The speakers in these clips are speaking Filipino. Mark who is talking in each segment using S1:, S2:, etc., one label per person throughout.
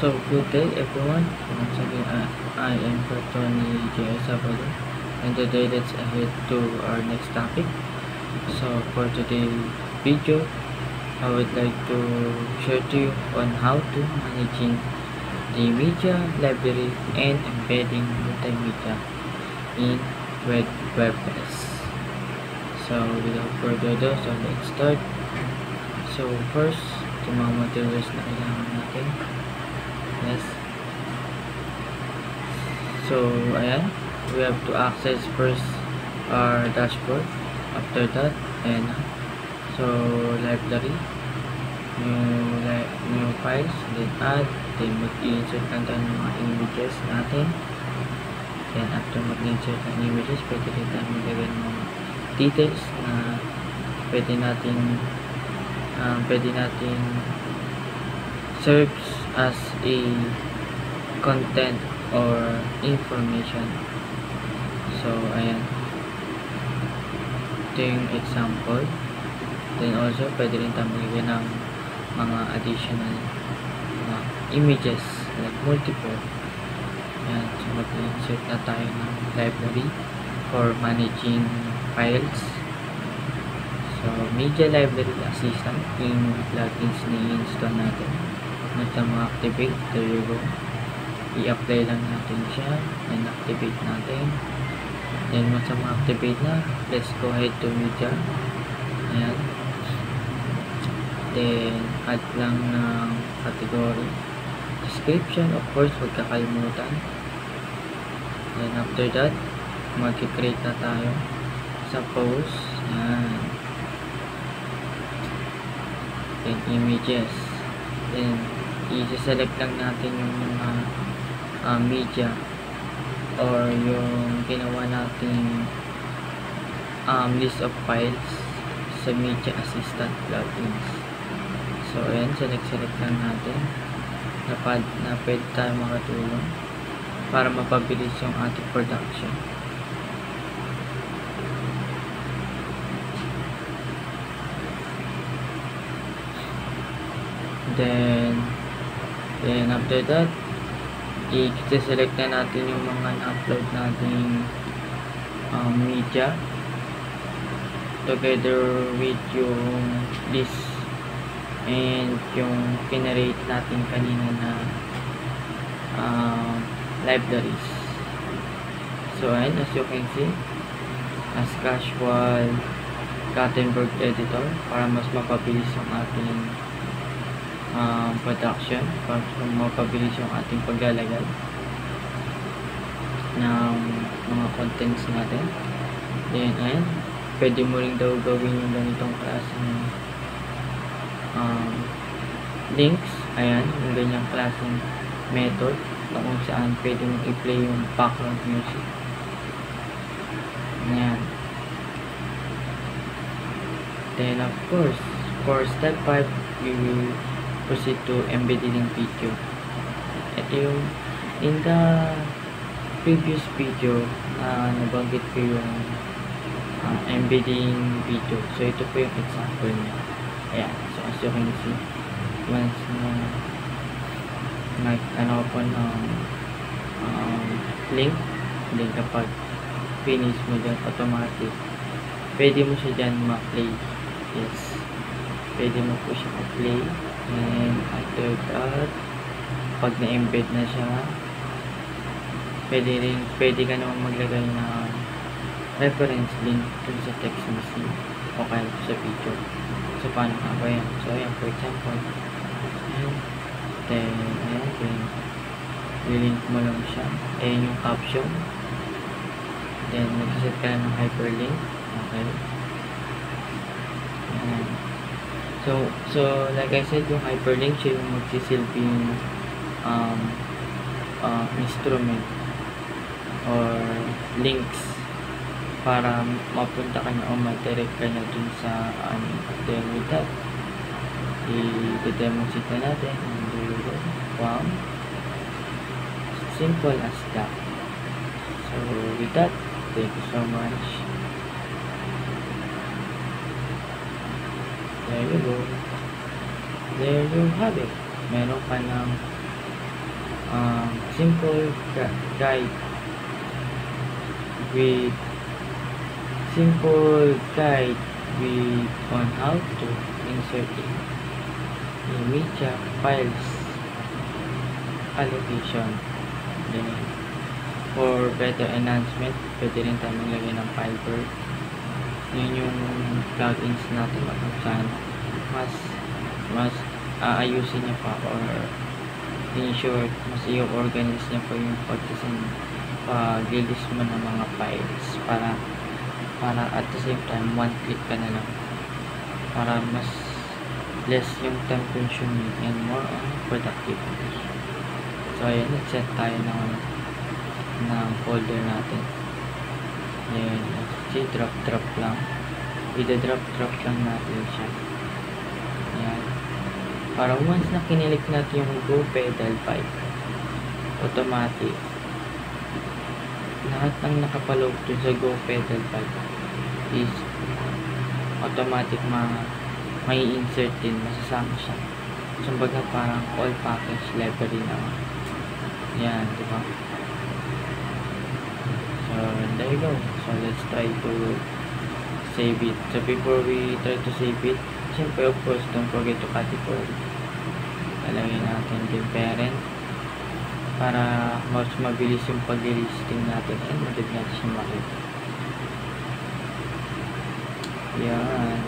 S1: So, good day everyone. Once again, I am Tony J. Sabado, and today let's head to our next topic. So, for today's video, I would like to share to you on how to managing the media library and embedding multimedia in WordPress. So, without further ado, so let's start. So, first, yung mga materials na kailangan natin. Yes. So, ayan. We have to access first our dashboard. After that, and so library, new files, then add, then mag-insert lang tayo ng mga images natin. Then after mag-insert ng images, pwede rin tayo maglagay ng mga details na pwede natin serve as a content or information. So ayan, ito yung example. Then also pwede rin tayo maglagay ng mga additional images like multiple. Ayan, so mag-insert na tayo ng library for managing files. So media library assistant, yung plugins na i-install natin. Once na activate, there you go. I-apply lang natin siya and activate natin. Then once na activate na, let's go ahead to media. Ayan. Then add lang ng category. Description, of course, huwag kakalimutan. Then after that, mag-create na tayo sa post. Ayan. Then images. Then i-select lang natin yung mga media or yung ginawa nating list of files sa media assistant plugins. So ayan, select lang natin na pwede tayo makatulong para mapabilis yung ating production. Then after that, i-select na natin yung mga na-upload nating media together with yung list and yung generate natin kanina na libraries. So ayan, as you can see, as casual Gutenberg editor para mas mapabilis yung ating production, para mapabilis yung ating paglalagay ng mga contents natin. Then ayan, pwede mo rin daw gawin yung ganitong klaseng links. Ayan, yung ganyang klaseng method kung saan pwede mo i-play yung background music. Ayan. Then of course, for step 5, we will proceed to embedding video. Ito yung in the previous video na nabanggit ko yung embedding video. So ito po yung example niya. Ayan, so as you can see, once na po ng link, then kapag finish mo dyan, automatic pwede mo siya dyan ma-play. Yes, pwede mo po siya ma-play. And after that, pag na-embed na siya, pwede ka naman maglagay ng reference link dun sa text message o kaya sa video. So paano nga ba yan? So ayan, for example, then lilink mo lang siya. Ayan yung caption. Then mag-set ka ng hyperlink. Okay. Ayan. So like I said, yung hyperlink siya yung magsisilbing instrument or links para mapunta ka na o ma-direct ka na dun sa then with that, i-demonstrate na natin. Wow, simple as that. So with that, thank you so much. There you go. There you have it. Meron ka ng simple guide with on how to insert in media files allocation. Then, for better enhancement, pwede rin tayo maglagay ng Firebird. Yun yung plugins natin kung saan mas aayusin niya pa, or in short, mas i-organize niya pa yung pag-release mo ng mga files para at the same time one click ka na lang, para mas less yung time consuming and more on productivity. So ayan, nag-set tayo ng folder natin. Ayan, see, drop lang. Drop lang natin siya. Ayan. Para once na kinilik natin yung Go Pedal 5, automatic, lahat ng nakapalog dun sa Go Pedal 5 is automatic may insert din, masasama siya. So, baga parang all package library naman. Yan, diba? So, there you go. So, let's try to save it. So, before we try to save it, siyempre, of course, don't forget to category. Talagay natin din parent para mas mabilis yung pag-listing natin and madali natin siya makita. Yan.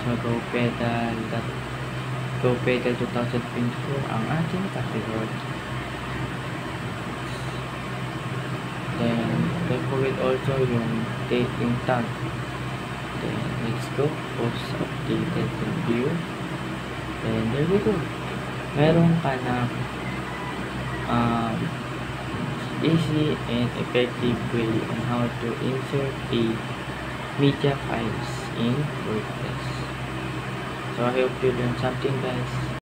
S1: So, Go Pedal 2024 ang ating category. Then, don't forget also yung tag. Then, let's go. Post updated view. Then, there we go. Meron ka na easy and effective way on how to insert media files in WordPress. So, I hope you learned something, guys.